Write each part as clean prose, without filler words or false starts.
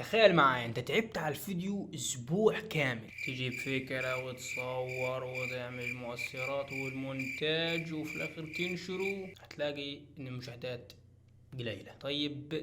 تخيل معايا انت تعبت على الفيديو اسبوع كامل تجيب فكرة وتصور وتعمل مؤثرات والمونتاج وفي الاخر تنشره، هتلاقي ان المشاهدات قليلة. طيب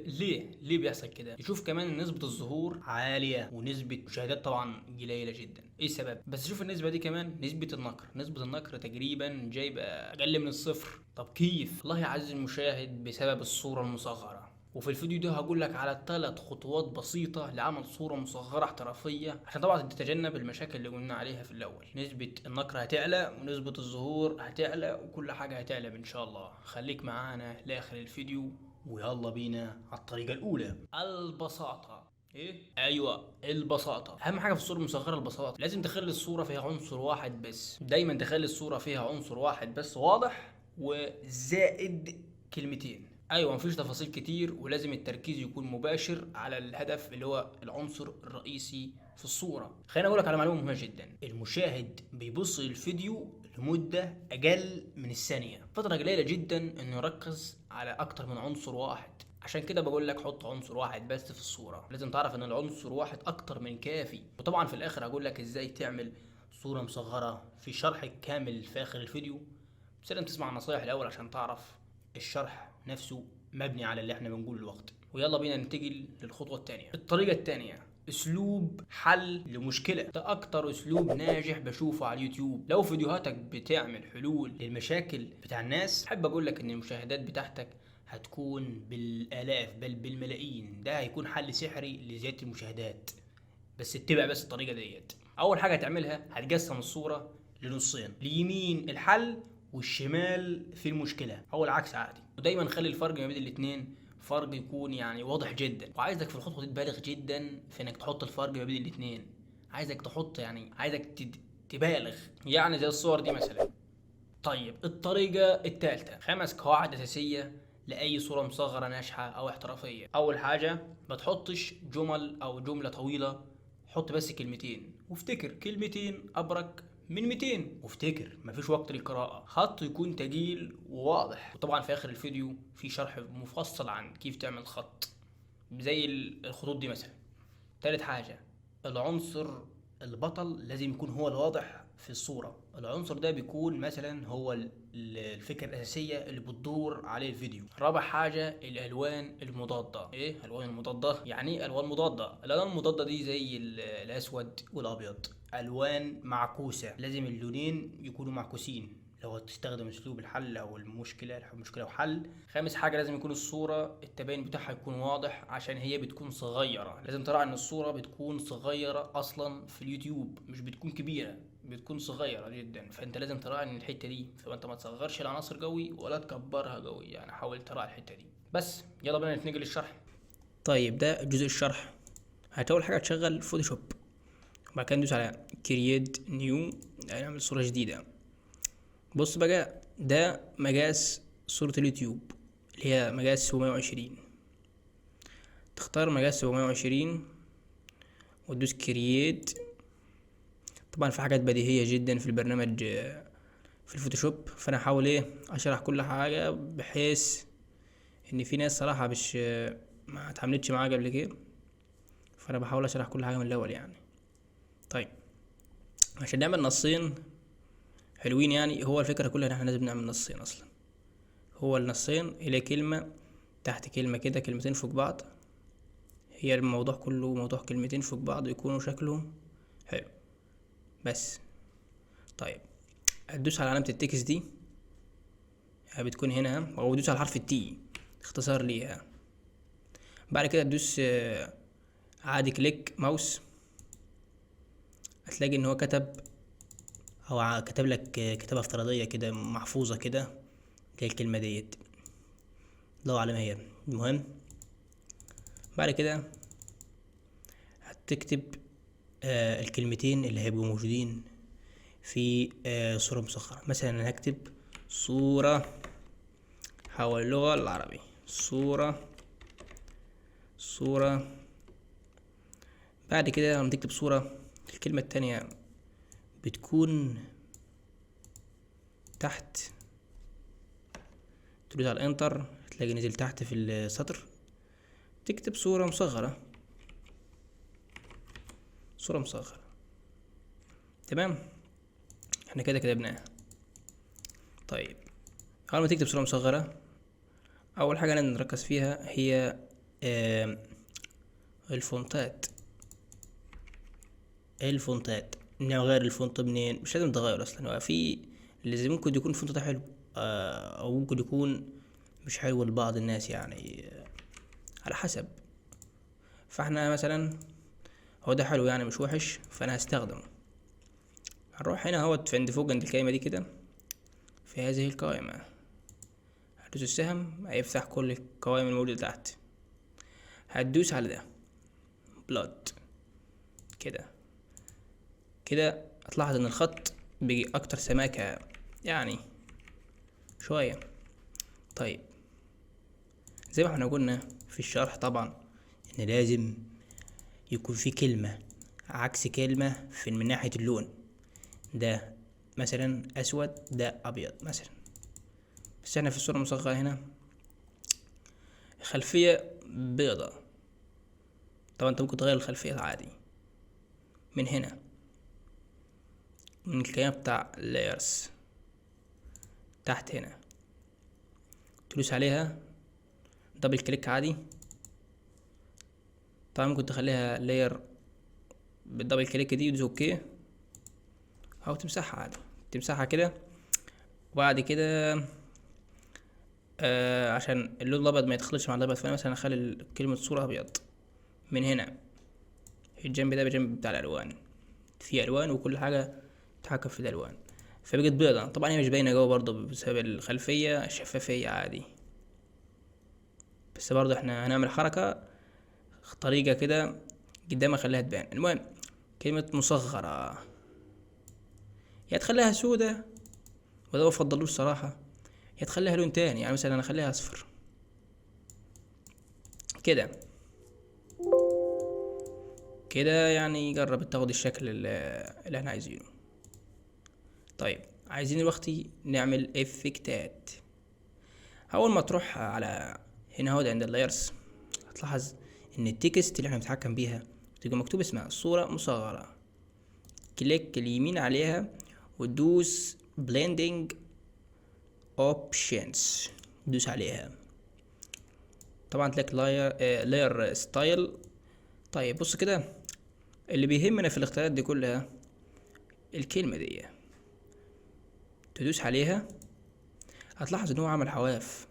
ليه بيحصل كده؟ يشوف كمان ان نسبة الظهور عالية ونسبة مشاهدات طبعا قليلة جدا. ايه السبب؟ بس شوف النسبة دي كمان، نسبة النقر تقريبا جايبة اقل من الصفر. طب كيف؟ الله يعز المشاهد بسبب الصورة المصغرة. وفي الفيديو ده هقول لك على 3 خطوات بسيطة لعمل صورة مصغرة احترافية عشان طبعا تتجنب المشاكل اللي قلنا عليها في الأول. نسبة النقر هتعلى ونسبة الظهور هتعلى وكل حاجة هتعلى إن شاء الله. خليك معانا لآخر الفيديو ويلا بينا على الطريقة الأولى، البساطة. ايه؟ ايوه، البساطة. اهم حاجة في الصورة المصغرة البساطة. لازم تخلي الصورة فيها عنصر واحد بس، دايما تخلي الصورة فيها عنصر واحد بس واضح وزائد كلمتين. ايوه، مفيش تفاصيل كتير، ولازم التركيز يكون مباشر على الهدف اللي هو العنصر الرئيسي في الصورة. خليني اقولك على معلومة مهمة جدا. المشاهد بيبص للفيديو لمدة اقل من الثانية، فترة قليلة جدا انه يركز على اكتر من عنصر واحد. عشان كده بقول لك حط عنصر واحد بس في الصورة. لازم تعرف ان العنصر واحد اكتر من كافي. وطبعا في الاخر هقول لك ازاي تعمل صورة مصغرة في شرح كامل في اخر الفيديو. بس لازم تسمع النصايح الاول عشان تعرف الشرح نفسه مبني على اللي احنا بنقوله دلوقتي. ويلا بينا ننتقل للخطوة الثانية. الطريقة الثانية اسلوب حل لمشكلة. ده اكتر اسلوب ناجح بشوفه على اليوتيوب. لو فيديوهاتك بتعمل حلول للمشاكل بتاع الناس، احب اقول لك ان المشاهدات بتاعتك هتكون بالالاف بل بالملايين. ده هيكون حل سحري لزيادة المشاهدات. بس اتبع بس الطريقة ديت. اول حاجة هتعملها هتقسم الصورة لنصين، اليمين الحل والشمال في المشكلة او العكس عادي. ودايما خلي الفرق ما بين الاتنين فرق يكون يعني واضح جدا. وعايزك في الخطوة دي تبالغ جدا في انك تحط الفرق ما بين الاتنين. عايزك تحط يعني تبالغ يعني زي الصور دي مثلا. طيب الطريقة الثالثة، 5 قواعد أساسية لأي صورة مصغرة ناجحة أو احترافية. أول حاجة، ما تحطش جمل أو جملة طويلة، حط بس كلمتين. وافتكر كلمتين أبرك من 200. وافتكر مفيش وقت للقراءة، خط يكون تقيل وواضح. وطبعا في آخر الفيديو في شرح مفصل عن كيف تعمل خط زي الخطوط دي مثلا. تالت حاجة، العنصر البطل لازم يكون هو الواضح في الصورة. العنصر ده بيكون مثلا هو الفكرة الأساسية اللي بتدور عليه الفيديو. رابع حاجة، الألوان المضادة. إيه ألوان المضادة؟ يعني ألوان مضادة. الألوان المضادة دي زي الأسود والأبيض. ألوان معكوسة، لازم اللونين يكونوا معكوسين لو هتستخدم اسلوب الحل او المشكله وحل. خامس حاجه، لازم يكون الصوره التباين بتاعها يكون واضح عشان هي بتكون صغيره. لازم تراعي ان الصوره بتكون صغيره اصلا في اليوتيوب، مش بتكون كبيره، بتكون صغيره جدا. فانت لازم تراعي ان الحته دي، فانت ما تصغرش العناصر قوي ولا تكبرها قوي، يعني حاول تراعي الحته دي. بس يلا بينا نتنقل للشرح. طيب ده جزء الشرح. اول حاجه تشغل فوتوشوب، وبعد كده ندوس على كرييت نيو، نعمل صوره جديده. بص بقى، ده مقاس صورة اليوتيوب اللي هي مقاس 720. تختار مقاس 720 وتدوس كرييت. طبعا في حاجات بديهية جدا في البرنامج في الفوتوشوب، فانا هحاول اشرح كل حاجة بحيث ان في ناس صراحة مش ما اتعاملتش معاها قبل كده، فانا بحاول اشرح كل حاجة من الاول يعني. طيب عشان نعمل نصين حلوين، يعني هو الفكرة كلها ان احنا لازم نعمل نصين اصلا. هو النصين الى كلمة تحت كلمة كده، كلمتين فوق بعض. هي الموضوع كله موضوع كلمتين فوق بعض يكونوا شكلهم حلو بس. طيب هتدوس على علامة التكست دي، بتكون هنا، او تدوس على حرف التي اختصار ليها. بعد كده تدوس عادي كليك ماوس، هتلاقي ان هو كتب او كتب لك كتابة افتراضية كده محفوظة كده زي الكلمة ديت، الله اعلم هي. المهم بعد كده هتكتب الكلمتين اللي هيبقوا موجودين في صورة مصغرة. مثلا انا هكتب صورة حول اللغة العربية، صورة. بعد كده لما تكتب صورة، الكلمة التانية بتكون تحت، تدوس على الانتر هتلاقي نزل تحت في السطر. تكتب صورة مصغرة صورة مصغرة. تمام، احنا كده كتبناها. طيب اول ما تكتب صورة مصغرة، اول حاجة لازم نركز فيها هي الفونتات. الفونتات نغير الفونت منين؟ مش لازم تغير اصلا، هو في اللي ممكن يكون الفونت ده حلو او ممكن يكون مش حلو لبعض الناس يعني، على حسب. فاحنا مثلا هو ده حلو يعني مش وحش، فانا هستخدمه. هنروح هنا اهوت عند فوق عند الكلمة دي كده، في هذه القائمة هتدوس السهم هيفتح كل القوائم الموجودة تحت. هتدوس على ده بلاد كده. كده هتلاحظ ان الخط بيجي اكتر سماكة يعني شوية. طيب زي ما احنا قلنا في الشرح طبعا ان لازم يكون في كلمة عكس كلمة في من ناحية اللون. ده مثلا اسود، ده ابيض مثلا. بس احنا في الصورة المصغرة هنا خلفية بيضة. طبعا انت ممكن تغير الخلفية عادي من هنا، من الكلمة بتاع layers تحت هنا، تدوس عليها دبل كليك عادي. طبعا ممكن تخليها layer بالدبل كليك دي وتدوس اوكي، او تمسحها عادي، تمسحها كده. وبعد كده عشان اللون الابيض ما يدخلش مع الابيض، فانا مثلا اخلي كلمة صورة ابيض من هنا. الجنب ده بجنب بتاع الالوان، في الوان وكل حاجة تتحكم في الالوان، فبقت بيضة. طبعا هي مش باينة جوه برضه بسبب الخلفية الشفافية عادي. بس برضه احنا هنعمل حركة طريقة كده قدام اخليها تبان. المهم كلمة مصغرة يا تخليها سودة، وده ما بفضلوش صراحة، يا تخليها لون تاني، يعني مثلا انا اخليها اصفر كده. كده يعني جربت تاخد الشكل اللي احنا عايزينه. طيب عايزين دلوقتي نعمل افكتات. اول ما تروح على هنا هود عند اللايرز، هتلاحظ ان التكست اللي احنا بنتحكم بيها تبقى مكتوب اسمها صورة مصغرة. كليك اليمين عليها وتدوس blending options، دوس عليها. طبعا تلاقي layer style. طيب بص كده، اللي بيهمنا في الاختيارات دي كلها الكلمة دي، تدوس عليها هتلاحظ ان هو عمل حواف،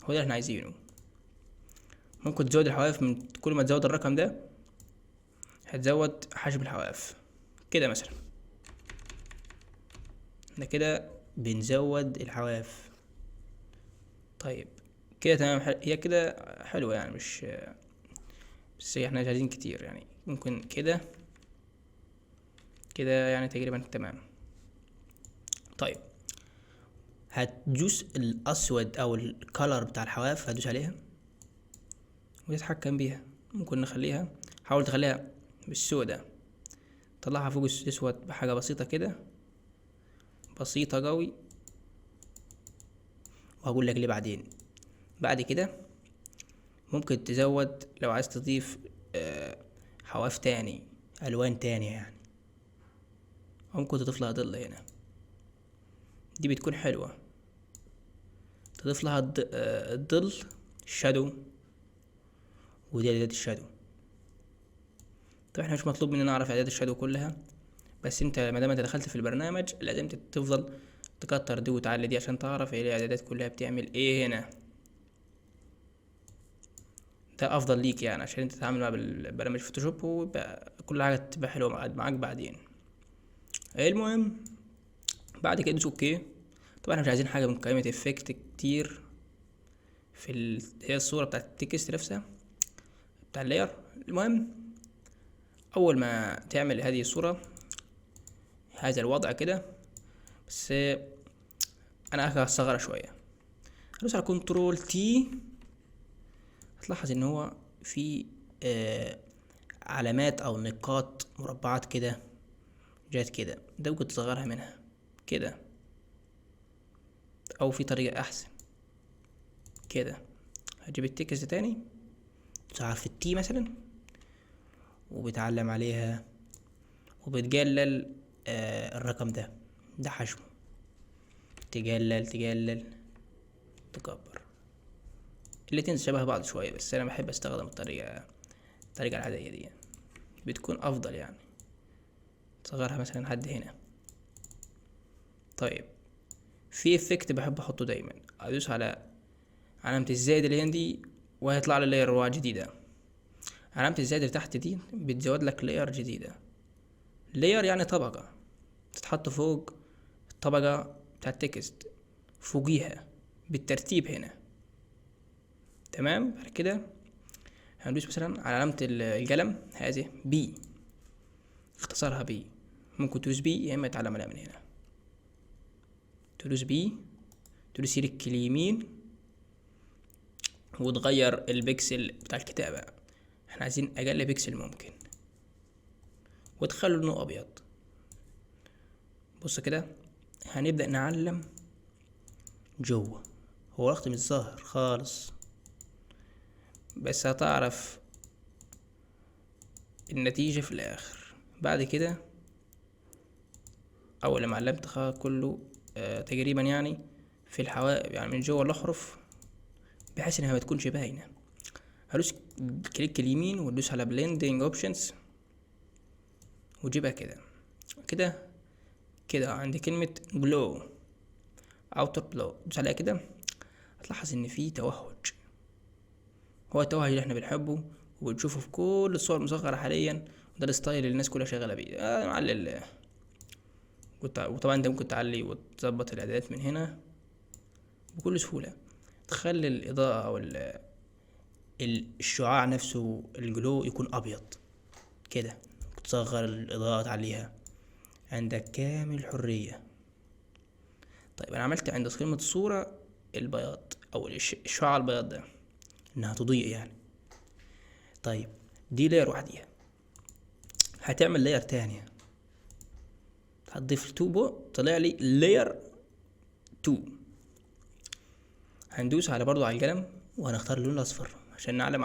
هو ده اللي احنا عايزينه. ممكن تزود الحواف، من كل ما تزود الرقم ده هتزود حجم الحواف كده مثلا. احنا كده بنزود الحواف. طيب كده تمام، هي كده حلوة يعني، مش بس احنا مش عايزين كتير يعني، ممكن كده كده يعني تقريبا تمام. طيب هتدوس الاسود او الكالر بتاع الحواف، هتدوس عليها وتتحكم بيها. ممكن نخليها، حاول تخليها بالسودة، طلعها فوق الاسود بحاجة بسيطة كده، بسيطة قوي. وهقول لك ليه بعدين. بعد كده ممكن تزود لو عايز تضيف حواف تاني، الوان تانية يعني، أو ممكن تضيف لها ظل هنا، دي بتكون حلوة. تضيف لها الظل الشادو، ودي اعدادات الشادو. طبعا احنا مش مطلوب مننا نعرف اعدادات الشادو كلها، بس انت مادام انت دخلت في البرنامج لازم تفضل تكتر دي وتعلي دي عشان تعرف ايه الاعدادات كلها بتعمل ايه هنا. ده افضل ليك يعني، عشان انت تتعامل مع بالبرنامج فوتوشوب ويبقى كل حاجه تبقى حلوه معاك بعدين. المهم بعد كده تدوس اوكي. طبعا احنا مش عايزين حاجه من قائمه افكت كتير في هي الصوره بتاعت التكست نفسها بتاع اللاير. المهم اول ما تعمل هذه الصوره هذا الوضع كده، بس انا هصغرها شويه. هدوس على كنترول تي، هتلاحظ ان هو في علامات او نقاط مربعات كده جات كده، ده ممكن تصغرها منها كده، او في طريقة احسن كده. هجيب التكست تاني، تعرف التي مثلا، وبتعلم عليها وبتقلل الرقم ده حجمه، تقلل تكبر. الاتنين شبه بعض شوية، بس انا بحب استخدم الطريقة العادية دي، بتكون افضل يعني. تصغرها مثلا لحد هنا. طيب في افكت بحب احطه دايما، ادوس على علامة الزائد اللي عندي وهيطلع لي لاير جديدة. علامة الزائد اللي تحت دي بتزود لك لاير جديدة. لاير يعني طبقة تتحط فوق الطبقة بتاع التكست، فوقيها بالترتيب هنا. تمام. بعد كده هندوس مثلا على علامة القلم هذه بي، اختصارها بي. ممكن تدوس بي يا اما تعلم عليها من هنا. تدوس بي، تدوس يدك اليمين وتغير البكسل بتاع الكتابة. احنا عايزين اقل بكسل ممكن، وتخلوا لونه ابيض. بص كده هنبدأ نعلم جوه. هو وقت مش ظاهر خالص، بس هتعرف النتيجة في الاخر. بعد كده اول لما علمت كله تقريبا يعني في الحواف يعني من جوه الاحرف، بحيث انها ما تكونش باينه. هدوس كليك اليمين وتدوس على بليندنج اوبشنز وتجيبها كده عند كلمه جلو اوتر بلو. دوس عليها كده، هتلاحظ ان في توهج. هو التوهج اللي احنا بنحبه وبنشوفه في كل الصور المصغره حاليا، وده الستايل اللي الناس كلها شغاله بيه. معلل. وطبعا انت ممكن تعلي وتظبط الاعدادات من هنا بكل سهوله، تخلي الاضاءه او الشعاع نفسه الجلو يكون ابيض كده. تصغر الاضاءة تعليها، عندك كامل حرية. طيب انا عملت عند قمة الصورة البياض او الشعاع البياض ده انها تضيء يعني. طيب دي لاير وحديها. هتعمل لاير تانية، هتضيف التوبو، طلع لي لاير 2. هندوس على برضو على القلم وهنختار اللون الاصفر عشان نعلم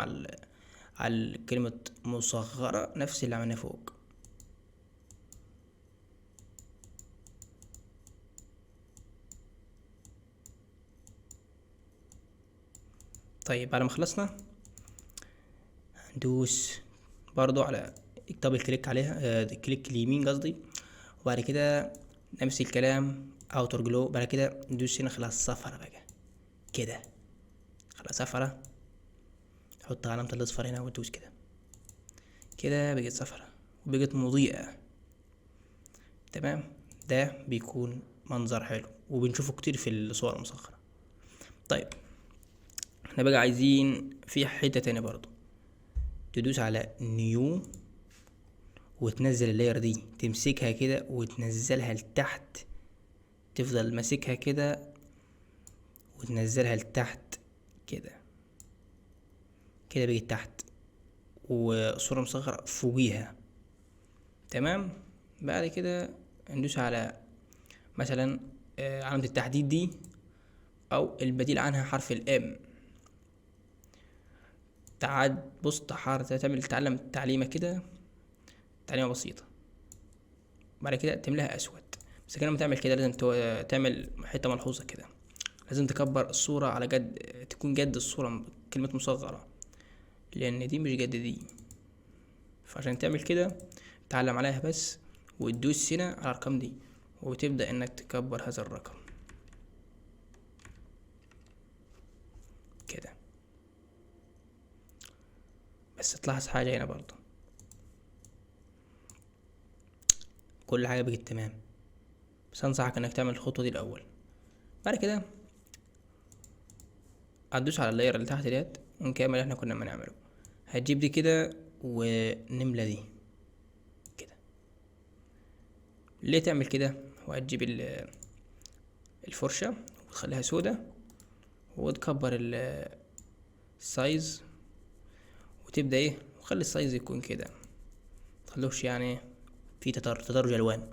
على كلمة مصغرة نفس اللي عملناه فوق. طيب بعد ما خلصنا هندوس برضو على دبل كليك عليها، كليك اليمين قصدي، وبعد كده نفس الكلام اوتر جلو. بعد كده ندوس هنا خلاص صفرة بقى كده، خلاص صفرة. حط علامة الاصفر هنا وتدوس كده بقت صفرة وبقت مضيئة. تمام. ده بيكون منظر حلو وبنشوفه كتير في الصور المصغرة. طيب احنا بقى عايزين في حتة تانية برضو، تدوس على نيو وتنزل اللاير دي، تمسكها كده وتنزلها لتحت، تفضل ماسكها كده وتنزلها لتحت كده بقت تحت وصورة مصغرة فوقيها. تمام. بعد كده ندوس على مثلا علامة التحديد دي او البديل عنها حرف الام. بص تعلم تعليمة كده، تعليمة بسيطة. بعد كده تملاها اسود. بس كده لما تعمل كده لازم تعمل حتة ملحوظة كده، لازم تكبر الصورة على قد تكون قد الصورة كلمة مصغرة، لان دي مش قد دي. فعشان تعمل كده تعلم عليها بس وتدوس هنا على الارقام دي وتبدأ انك تكبر هذا الرقم كده. بس تلاحظ حاجة هنا برضو، كل حاجة بقت تمام، بس انصحك انك تعمل الخطوة دي الاول. بعد كده هتدوس على اللاير اللي تحت ديت ونكمل اللي احنا كنا بنعمله. هتجيب دي كده ونملى دي كده. ليه تعمل كده؟ وهتجيب الفرشة وتخليها سودة وتكبر السايز وتبدأ وخلي السايز يكون كده، متخلوش يعني في تدرج الوان.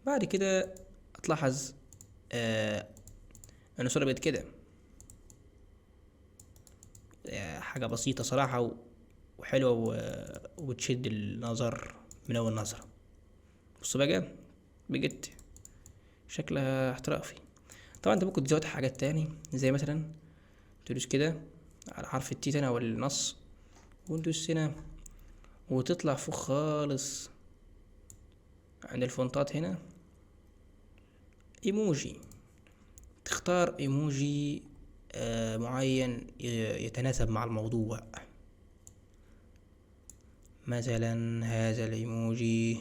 بعد كده هتلاحظ ان الصورة بقت كده، حاجة بسيطة صراحة وحلوة وبتشد النظر من اول نظرة. بص بقى، بقت شكلها احترافي. طبعا انت ممكن تزود حاجات تاني، زي مثلا تدوس كده على حرف التي هنا والنص، وندوس هنا وتطلع فوق خالص عند الفونتات هنا ايموجي. تختار ايموجي معين يتناسب مع الموضوع. مثلا هذا الايموجي،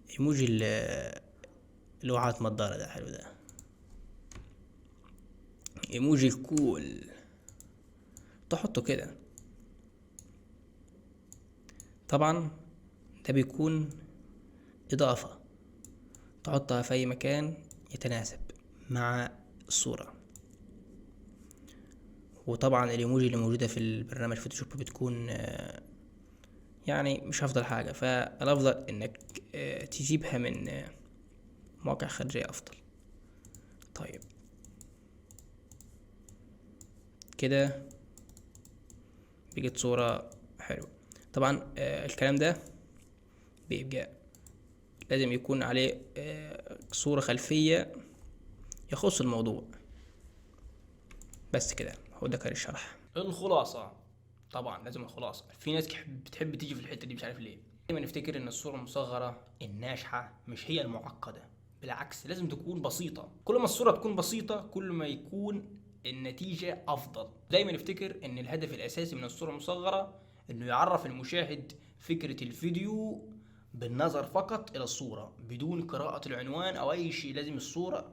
ايموجي اللي هو حاطط نضارة ده، حلو ده. ايموجي كول، تحطه كده. طبعا ده بيكون اضافة تحطها في اي مكان يتناسب مع الصورة. وطبعا الايموجي اللي موجودة في البرنامج فوتوشوب بتكون يعني مش افضل حاجة، فالافضل انك تجيبها من مواقع خارجية افضل. طيب كده بقت صورة حلوة. طبعا الكلام ده بيبقى لازم يكون عليه صورة خلفية يخص الموضوع. بس كده، هو ده كان الشرح. الخلاصة، طبعا لازم الخلاصة. في ناس بتحب تيجي في الحتة دي، مش عارف ليه. دايما نفتكر ان الصورة المصغرة الناجحة مش هي المعقدة، بالعكس لازم تكون بسيطة. كل ما الصورة تكون بسيطة كل ما يكون النتيجة افضل. دايما نفتكر ان الهدف الاساسي من الصورة المصغرة انه يعرف المشاهد فكرة الفيديو بالنظر فقط الى الصورة بدون قراءة العنوان او اي شيء. لازم الصورة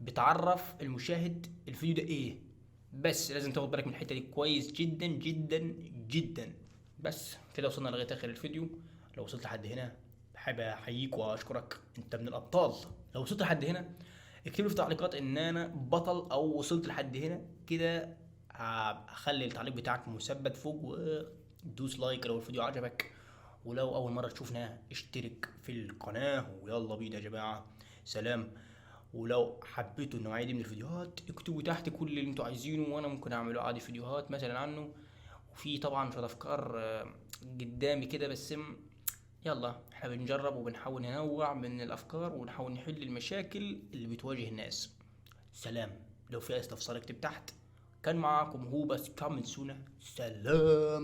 بتعرف المشاهد الفيديو ده ايه، بس لازم تاخد بالك من الحته دي كويس جدا جدا جدا. بس كده وصلنا لغايه اخر الفيديو. لو وصلت لحد هنا بحب احييك واشكرك، انت من الابطال. لو وصلت لحد هنا اكتب لي في التعليقات ان انا بطل او وصلت لحد هنا كده. هخلي التعليق بتاعك مثبت فوق، ودوس لايك لو الفيديو عجبك. ولو اول مره تشوفنا اشترك في القناه، ويلا بينا يا جماعه. سلام. ولو حبيتوا النوعية دي من الفيديوهات اكتبوا تحت كل اللي انتوا عايزينه، وانا ممكن اعمله عادي فيديوهات مثلا عنه. وفي طبعا شوية افكار قدامي كده، بس يلا احنا بنجرب وبنحاول ننوع من الافكار ونحاول نحل المشاكل اللي بتواجه الناس. سلام. لو في اي استفسار اكتب تحت. كان معاكم هو بس كامل سونا. سلام.